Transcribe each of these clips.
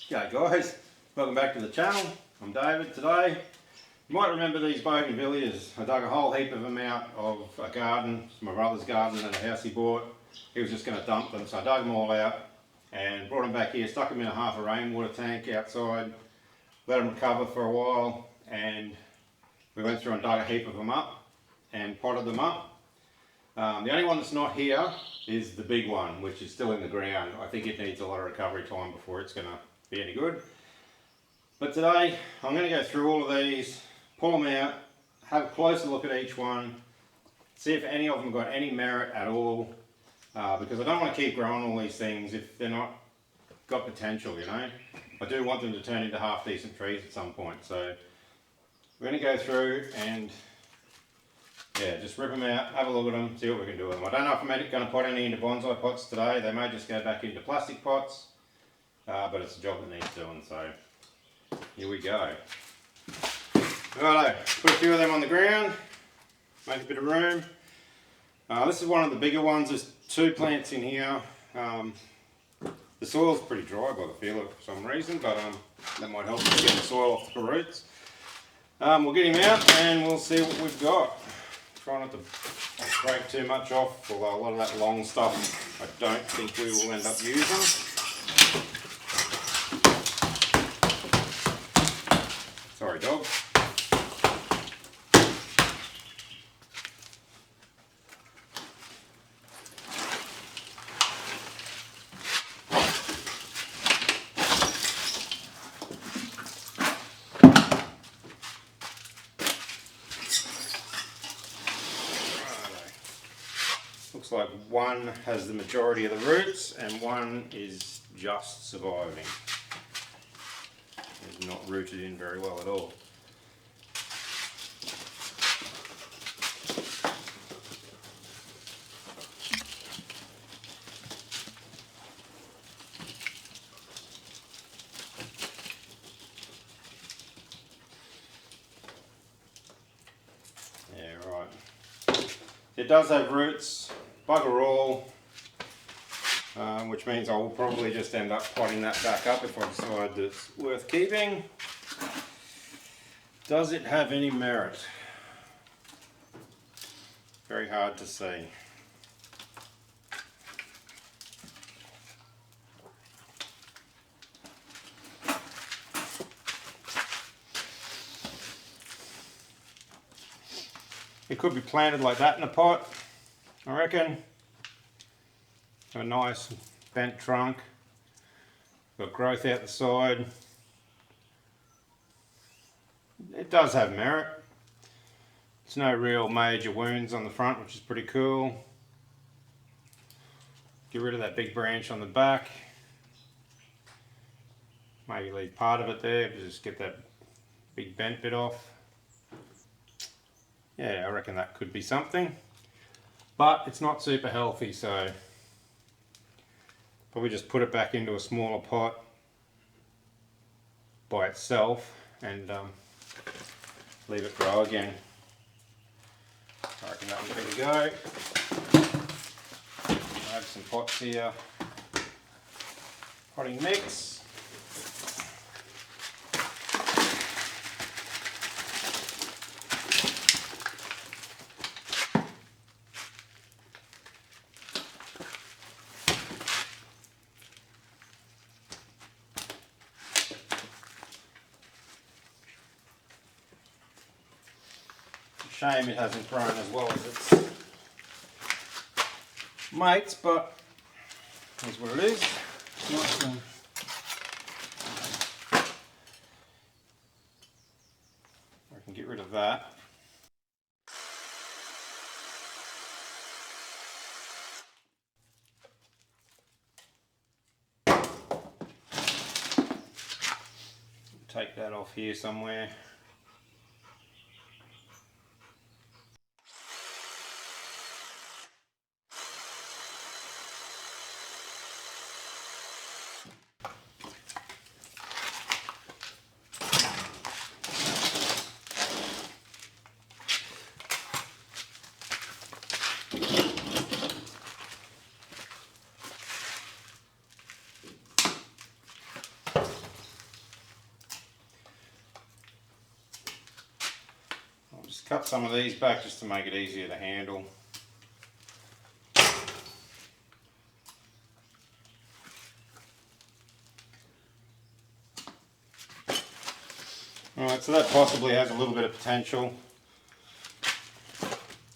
G'day guys, welcome back to the channel. I'm David. Today, you might remember these Bougainvilleas. I dug a whole heap of them out of a garden, my brother's garden and a house he bought. He was just going to dump them, so I dug them all out and brought them back here, stuck them in half a rainwater tank outside, let them recover for a while, and we went through and dug a heap of them up and potted them up. The only one that's not here is the big one, which is still in the ground. I think it needs a lot of recovery time before it's going to be any good. But today I'm going to go through all of these, pull them out, have a closer look at each one, see if any of them got any merit at all, because I don't want to keep growing all these things if they're not got potential, you know. I do want them to turn into half decent trees at some point, so we're going to go through and just rip them out, have a look at them, see what we can do with them. I don't know if I'm going to put any into bonsai pots today. They may just go back into plastic pots, but it's a job that needs doing, so here we go. Righto, put a few of them on the ground, make a bit of room. This is one of the bigger ones. There's two plants in here. The soil's pretty dry by the feel of it for some reason, but that might help us get the soil off the roots. We'll get him out and we'll see what we've got. Try not to break too much off, although a lot of that long stuff I don't think we will end up using. Sorry, dog. Looks like one has the majority of the roots and one is just surviving. It's not rooted in very well at all. Yeah, right. It does have roots. Bugger all, which means I will probably just end up potting that back up if I decide that it's worth keeping. Does it have any merit? Very hard to see. It could be planted like that in a pot, I reckon. A nice bent trunk, got growth out the side. It does have merit. There's no real major wounds on the front, which is pretty cool. Get rid of that big branch on the back. Maybe leave part of it there, just get that big bent bit off. Yeah, I reckon that could be something. But it's not super healthy, so probably just put it back into a smaller pot by itself and leave it grow again. I reckon that one's ready to go. I have some pots here. Potting mix. Shame it hasn't grown as well as its mates, but that's what it is. Nice. I can get rid of that. Take that off here somewhere. Just cut some of these back just to make it easier to handle. Alright, so that possibly has a little bit of potential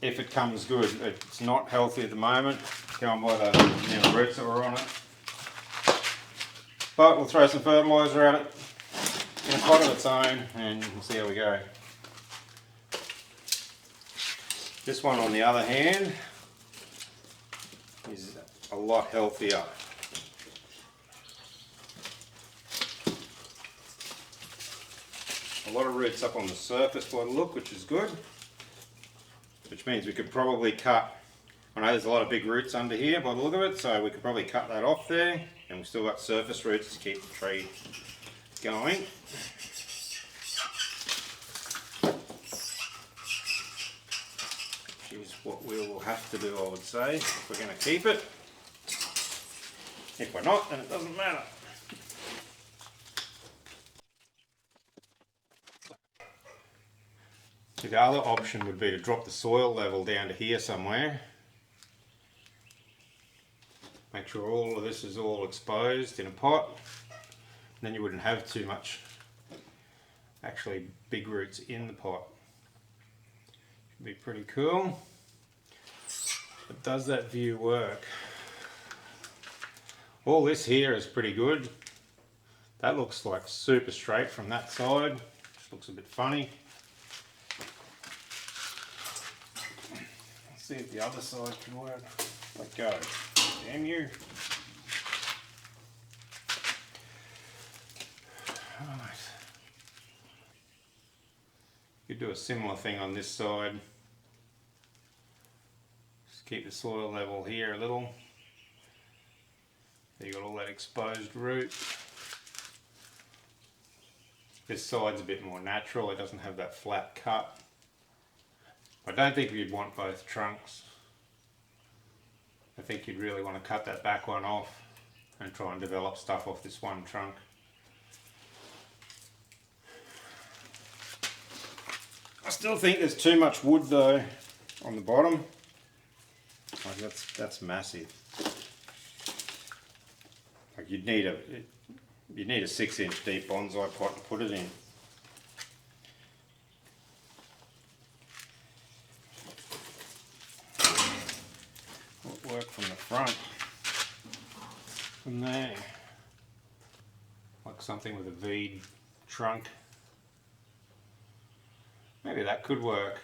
if it comes good. It's not healthy at the moment, going by the roots that were on it. But we'll throw some fertiliser at it in a pot of its own and we'll see how we go. This one, on the other hand, is a lot healthier. A lot of roots up on the surface by the look, which is good. Which means we could probably cut, I know there's a lot of big roots under here by the look of it, so we could probably cut that off there, and we've still got surface roots to keep the tree going. Which is what we will have to do, I would say, if we're going to keep it. If we're not, then it doesn't matter. The other option would be to drop the soil level down to here somewhere. Make sure all of this is all exposed in a pot. And then you wouldn't have too much actually big roots in the pot. Should be pretty cool. But does that view work? All this here is pretty good. That looks like super straight from that side. Just looks a bit funny. See if the other side can work. Let go. Damn you. Right. You could do a similar thing on this side. Just keep the soil level here a little. So you got all that exposed root. This side's a bit more natural. It doesn't have that flat cut. I don't think you'd want both trunks. I think you'd really want to cut that back one off and try and develop stuff off this one trunk. I still think there's too much wood though on the bottom. Like that's massive. Like you'd need a 6-inch deep bonsai pot to put it in. Work from the front, from there, like something with a V trunk. Maybe that could work.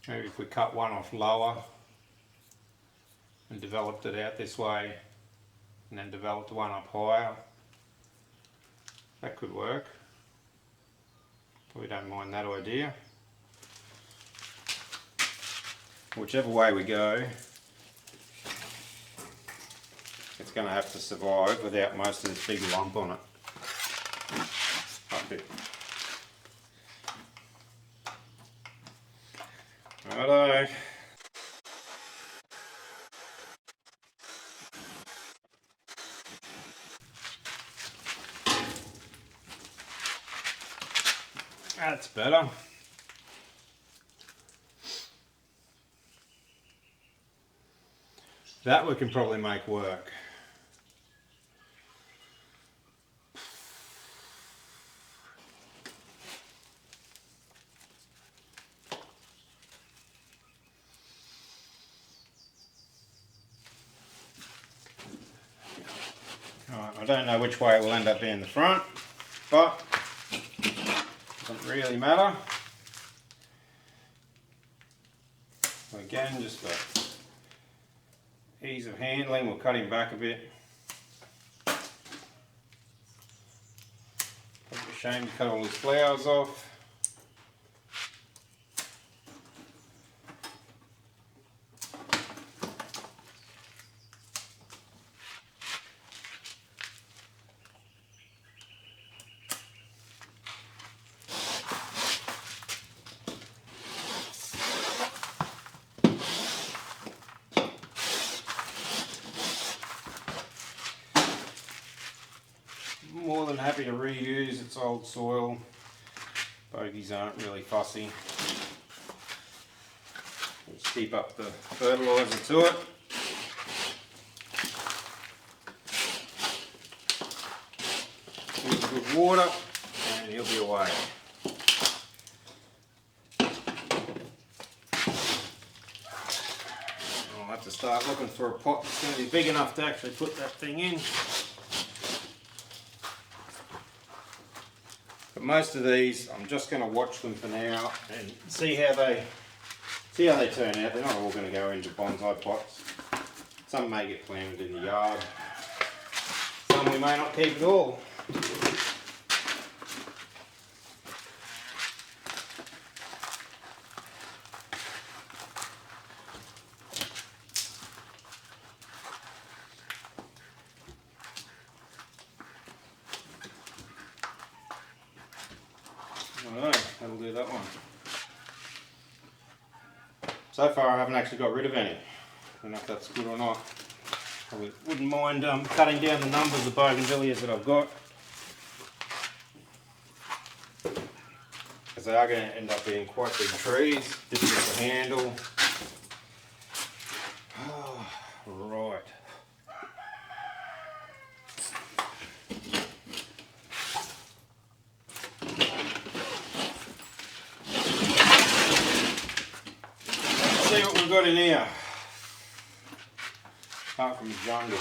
Maybe if we cut one off lower and developed it out this way and then developed one up higher, that could work. We don't mind that idea. Whichever way we go, it's going to have to survive without most of this big lump on it. Up it. Righto. That's better. That we can probably make work. Alright, I don't know which way it will end up being the front, but it doesn't really matter. Again, just for ease of handling, we'll cut him back a bit. Probably a shame to cut all his flowers off. More than happy to reuse its old soil. Bogies aren't really fussy. Just keep up the fertiliser to it. Give it good water and he'll be away. I'll have to start looking for a pot that's going to be big enough to actually put that thing in. But most of these, I'm just going to watch them for now and see how they turn out. They're not all going to go into bonsai pots. Some may get planted in the yard. Some we may not keep at all. Alright, that'll do that one. So far I haven't actually got rid of any. I don't know if that's good or not. I wouldn't mind cutting down the numbers of bougainvilleas that I've got, because they are going to end up being quite big trees. Difficult to handle. Right. See what we've got in here, apart from the jungle.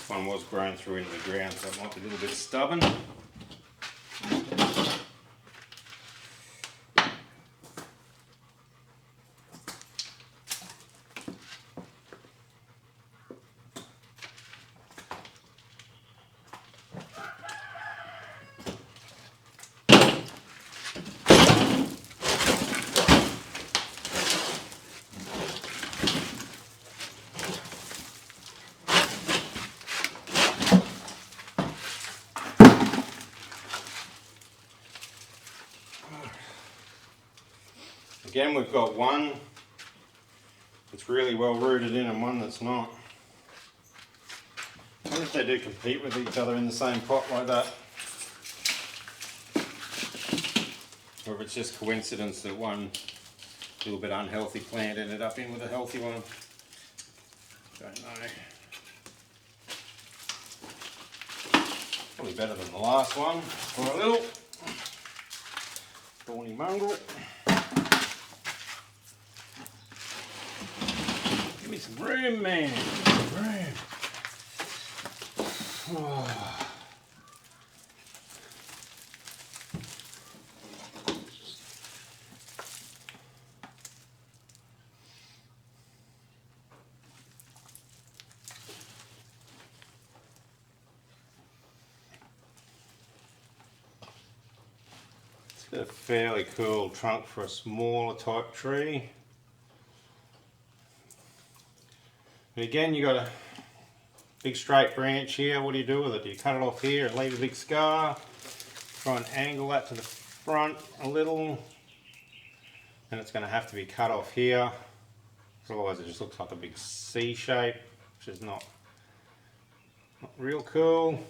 One was grown through into the ground, so it might be a little bit stubborn. Again, we've got one that's really well rooted in and one that's not. I wonder if they do compete with each other in the same pot like that. Or if it's just coincidence that one little bit unhealthy plant ended up in with a healthy one. Don't know. Probably better than the last one for a little thorny mongrel. Give me some room, man. Some room. Oh. It's got a fairly cool trunk for a smaller type tree. And again, you got a big straight branch here. What do you do with it? Do you cut it off here and leave a big scar? Try and angle that to the front a little. And it's going to have to be cut off here. Otherwise it just looks like a big C shape, which is not real cool.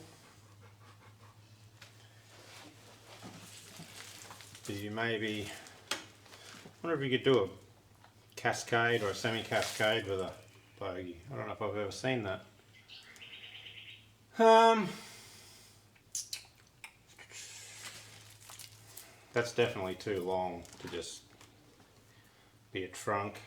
Do you maybe, I wonder if you could do a cascade or a semi-cascade with a bogey. I don't know if I've ever seen that. That's definitely too long to just be a trunk.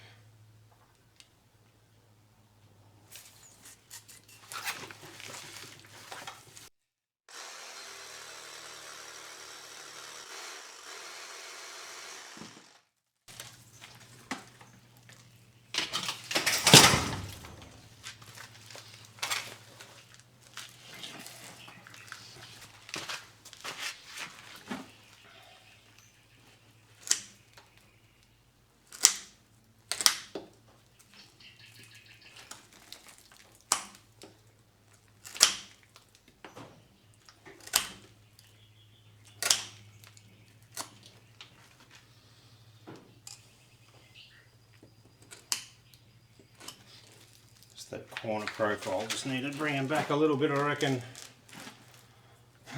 That corner profile just needed bringing back a little bit, I reckon.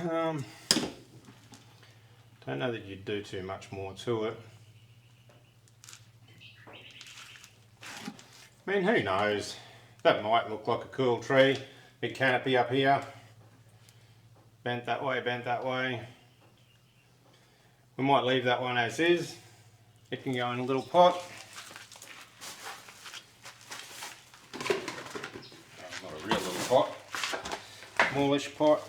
Don't know that you'd do too much more to it. I mean, who knows? That might look like a cool tree. Big canopy up here. Bent that way, bent that way. We might leave that one as is. It can go in a little pot. Not a real little pot. Smallish pot.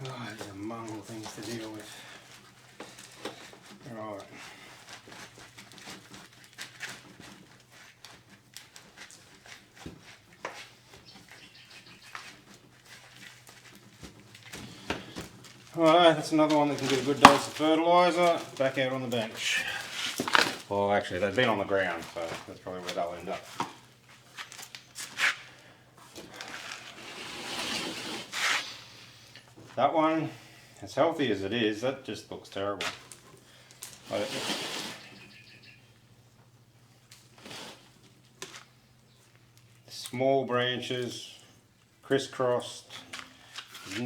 Oh, these are mongrel things to deal with. Right. Alright, that's another one that can get a good dose of fertiliser. Back out on the bench. Well, actually, they've been on the ground, so that's probably where they'll end up. That one, as healthy as it is, that just looks terrible. Small branches, crisscrossed, there's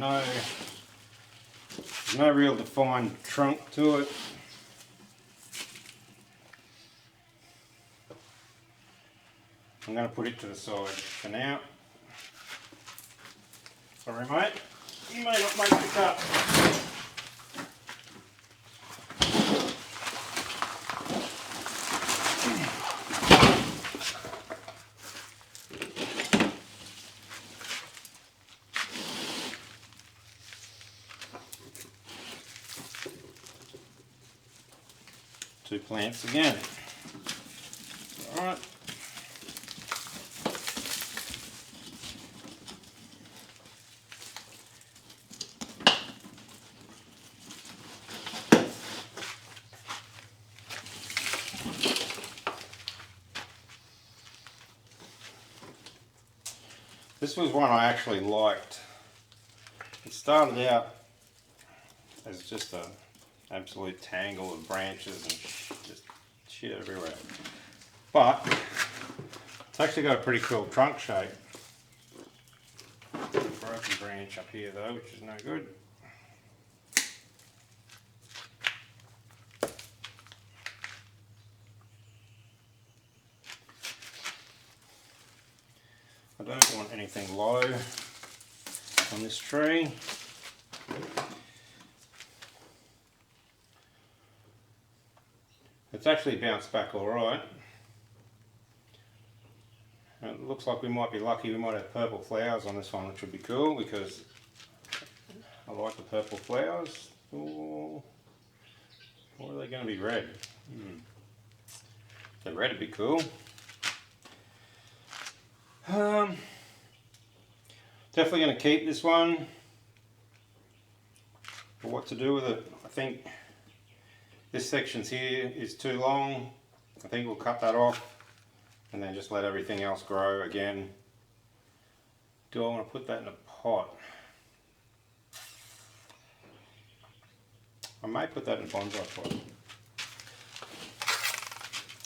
no real defined trunk to it. I'm going to put it to the side for now. Sorry mate, you may not make the cut. Two plants again. Alright. This was one I actually liked. It started out as just an absolute tangle of branches and just shit everywhere. But it's actually got a pretty cool trunk shape. Broken branch up here though, which is no good. I don't want anything low on this tree. It's actually bounced back alright. It looks like we might be lucky, we might have purple flowers on this one, which would be cool because I like the purple flowers. Ooh. Or are they going to be red? If they're red, it'd be cool. Definitely going to keep this one. But what to do with it? I think this section's here is too long. I think we'll cut that off and then just let everything else grow again. Do I want to put that in a pot? I may put that in a bonsai pot.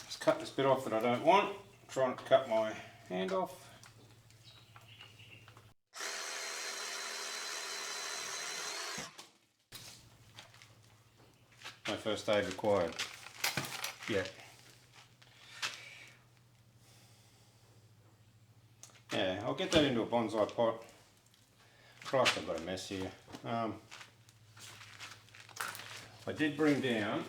Let's cut this bit off that I don't want. Try not to cut my hand off. No first aid required. Yeah. Yeah, I'll get that into a bonsai pot. Christ, I've got a mess here. I did bring down,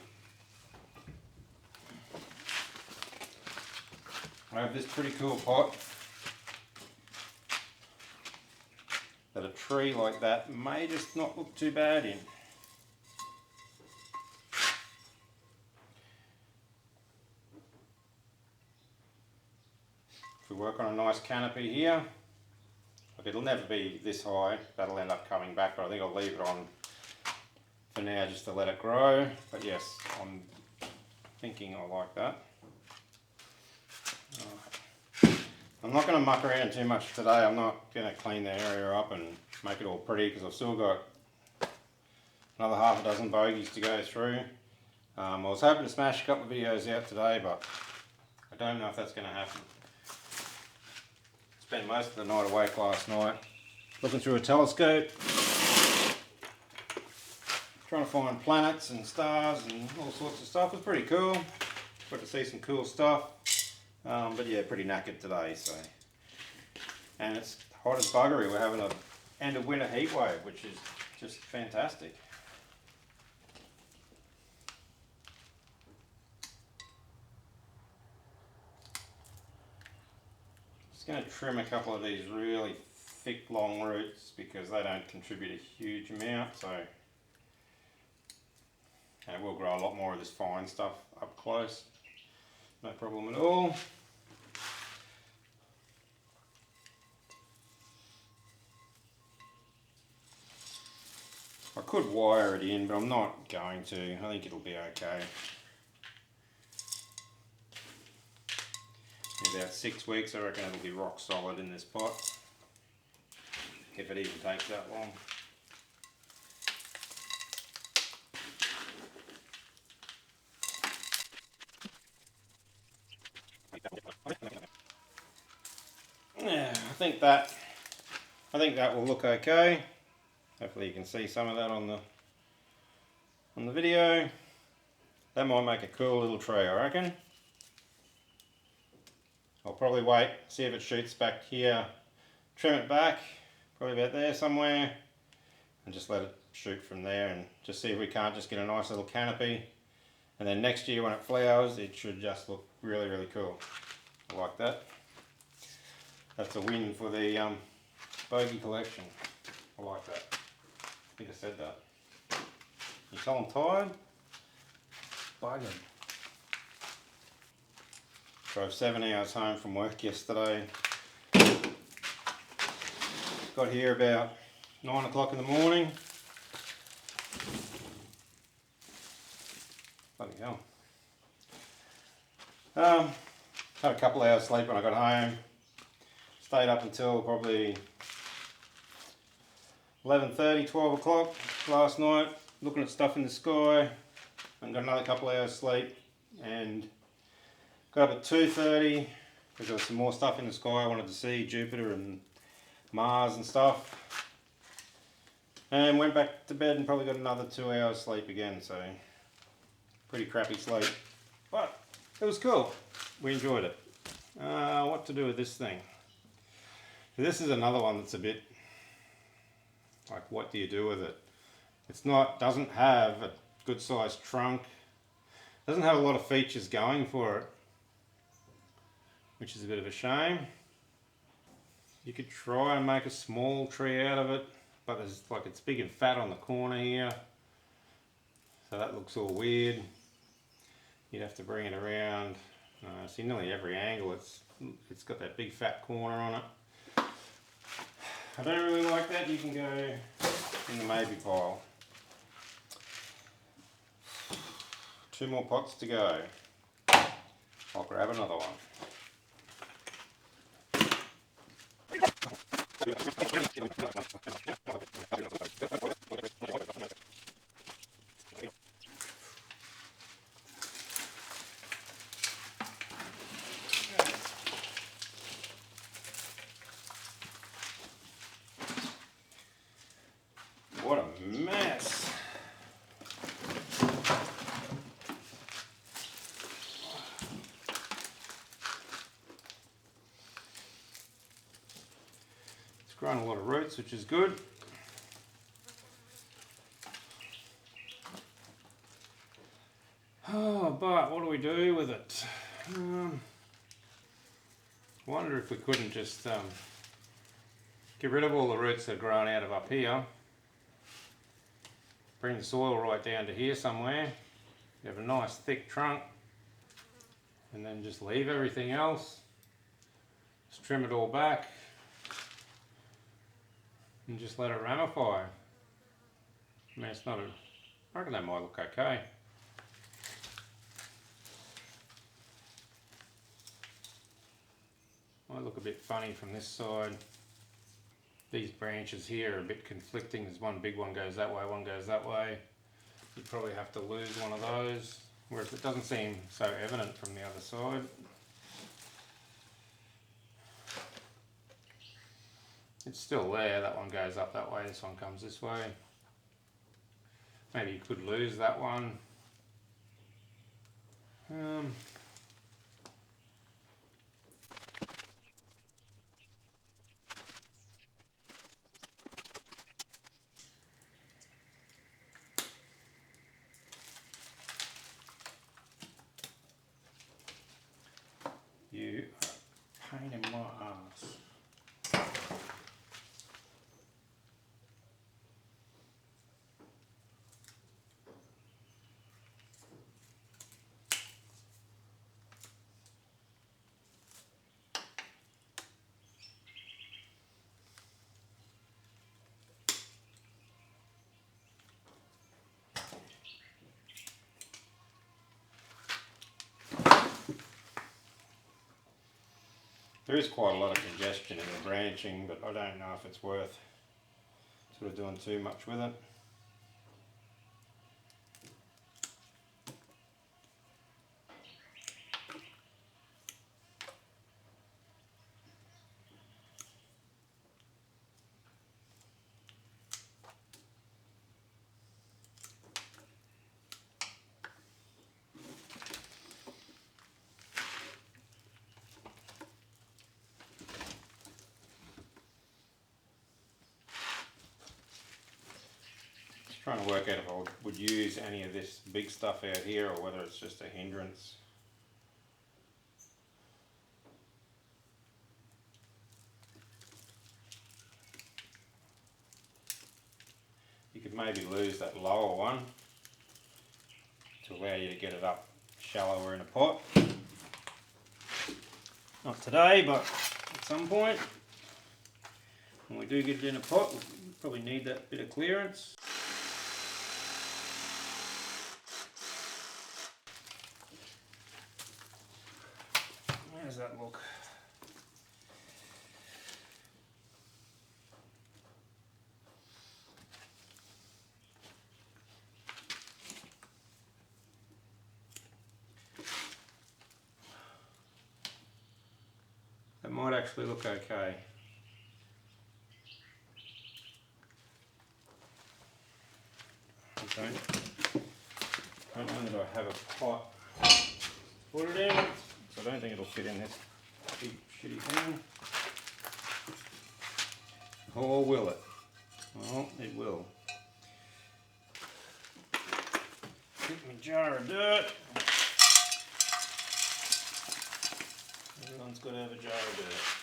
I have this pretty cool pot that a tree like that may just not look too bad in. If we work on a nice canopy here, look, it'll never be this high, that'll end up coming back, but I think I'll leave it on for now just to let it grow. But yes, I'm thinking I like that. I'm not going to muck around too much today. I'm not going to clean the area up and make it all pretty because I've still got another half a dozen bogies to go through. I was hoping to smash a couple of videos out today, but I don't know if that's going to happen. Spent most of the night awake last night looking through a telescope, trying to find planets and stars and all sorts of stuff. It was pretty cool. Got to see some cool stuff. But yeah, pretty knackered today. So, and it's hot as buggery. We're having an end of winter heat wave, which is just fantastic. Just going to trim a couple of these really thick long roots because they don't contribute a huge amount. So, and we'll grow a lot more of this fine stuff up close. No problem at all. I could wire it in, but I'm not going to. I think it'll be okay. In about 6 weeks, I reckon it'll be rock solid in this pot. If it even takes that long. Yeah, I think that will look okay. Hopefully you can see some of that on the video. That might make a cool little tree, I reckon. I'll probably wait, see if it shoots back here, trim it back, probably about there somewhere, and just let it shoot from there and just see if we can't just get a nice little canopy. And then next year when it flowers, it should just look really, really cool. I like that. That's a win for the bogey collection. I like that. I think I said that. You tell I'm tired? Buggered. Drove 7 hours home from work yesterday. Got here about 9 o'clock in the morning. Bloody hell. Had a couple hours sleep when I got home. Stayed up until probably 11:30, 12 o'clock last night, looking at stuff in the sky, and got another couple hours sleep, and got up at 2:30 because there was some more stuff in the sky I wanted to see, Jupiter and Mars and stuff, and went back to bed and probably got another 2 hours sleep again, so pretty crappy sleep, but it was cool. We enjoyed it. What to do with this thing? This is another one that's a bit like, what do you do with it? Doesn't have a good sized trunk, doesn't have a lot of features going for it, which is a bit of a shame. You could try and make a small tree out of it, but there's like, it's big and fat on the corner here, so that looks all weird. You'd have to bring it around. See, nearly every angle it's got that big fat corner on it. I don't really like that. You can go in the maybe pile. 2 more pots to go. I'll grab another one. What a mess. It's grown a lot of roots, which is good. Oh, but what do we do with it? I wonder if we couldn't just get rid of all the roots that are growing out of up here. Bring the soil right down to here somewhere. You have a nice thick trunk, and then just leave everything else. Just trim it all back and just let it ramify. I mean, it's not a, I reckon that might look okay. Might look a bit funny from this side. These branches here are a bit conflicting. There's one big one goes that way, one goes that way. You probably have to lose one of those, whereas it doesn't seem so evident from the other side. It's still there, that one goes up that way, this one comes this way. Maybe you could lose that one. You are a pain in my ass. There is quite a lot of congestion in the branching, but I don't know if it's worth sort of doing too much with it. Trying to work out if I would use any of this big stuff out here or whether it's just a hindrance. You could maybe lose that lower one to allow you to get it up shallower in a pot. Not today, but at some point when we do get it in a pot, we'll probably need that bit of clearance. How does that look? That might actually look okay. Okay. I don't know that I have a pot to put it in, so I don't think it'll fit in this big shitty thing. Or will it? Well, it will. Get my jar of dirt. Everyone's got to have a jar of dirt.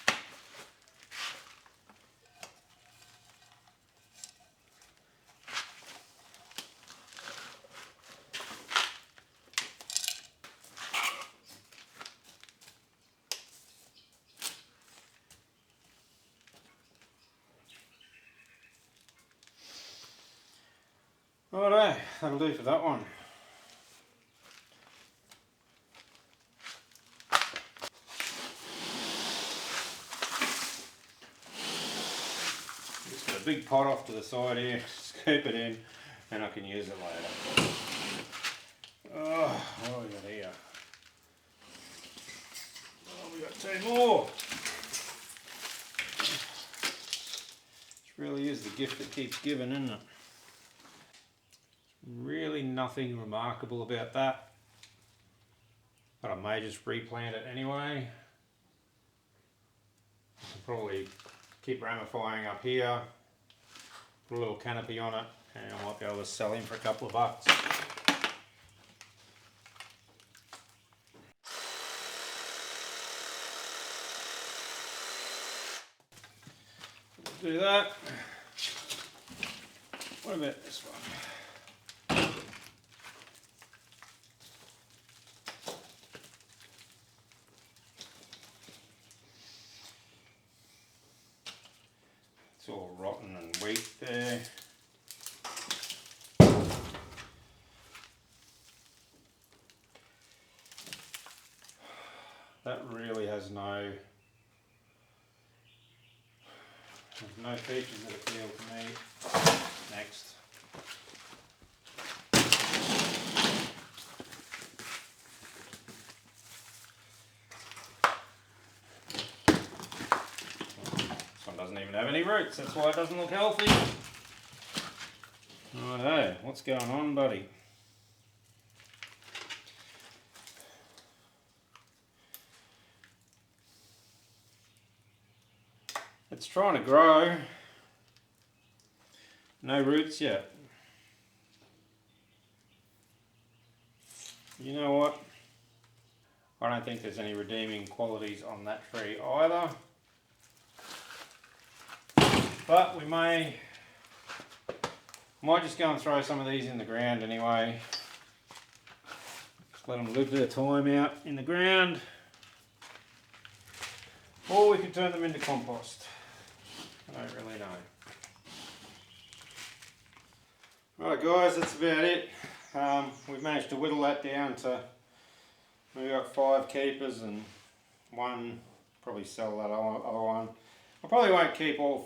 Righto, that'll do for that one. Just got a big pot off to the side here, scoop it in, and I can use it later. Oh, what have we got here? Oh, we got two more. This really is the gift that keeps giving, isn't it? Really nothing remarkable about that, but I may just replant it anyway. I'll probably keep ramifying up here, put a little canopy on it, and I might be able to sell him for a couple of bucks. Do that. What about this one? It's all rotten and weak there. That really has no There's no features that appeal to me. Next. This one doesn't even have any roots, that's why it doesn't look healthy. Righto, what's going on, buddy? It's trying to grow. No roots yet. You know what? I don't think there's any redeeming qualities on that tree either. But we might just go and throw some of these in the ground anyway. Just let them live their time out in the ground. Or we could turn them into compost. I don't really know. Right guys, that's about it. We've managed to whittle that down to, we've got 5 keepers and one, probably sell that other one. I probably won't keep all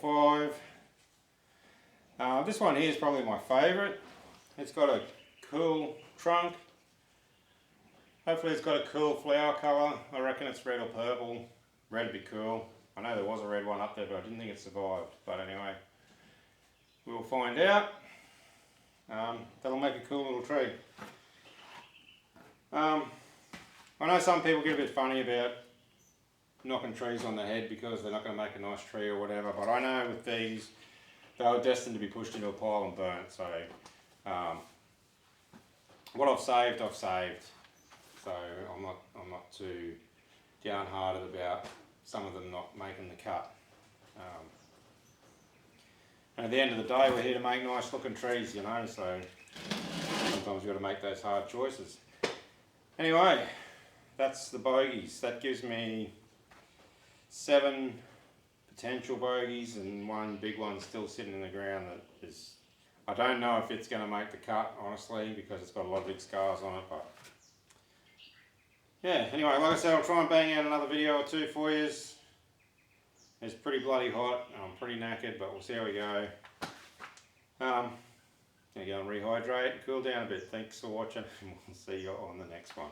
5. This one here is probably my favourite. It's got a cool trunk. Hopefully it's got a cool flower colour. I reckon it's red or purple. Red would be cool. I know there was a red one up there, but I didn't think it survived. But anyway, we'll find out. That'll make a cool little tree. I know some people get a bit funny about knocking trees on the head because they're not going to make a nice tree or whatever, but I know with these, they were destined to be pushed into a pile and burnt. So what I've saved, I've saved. So I'm not too downhearted about some of them not making the cut. And at the end of the day, we're here to make nice looking trees, you know, so sometimes you've got to make those hard choices. Anyway, that's the bogies. That gives me 7 potential bogies and 1 big one still sitting in the ground that is, I don't know if it's going to make the cut, honestly, because it's got a lot of big scars on it, but yeah, anyway, like I said, I'll try and bang out another video or 2 for you. It's pretty bloody hot, I'm pretty knackered, but we'll see how we go. Gonna go and rehydrate and cool down a bit. Thanks for watching, and we'll see you on the next one.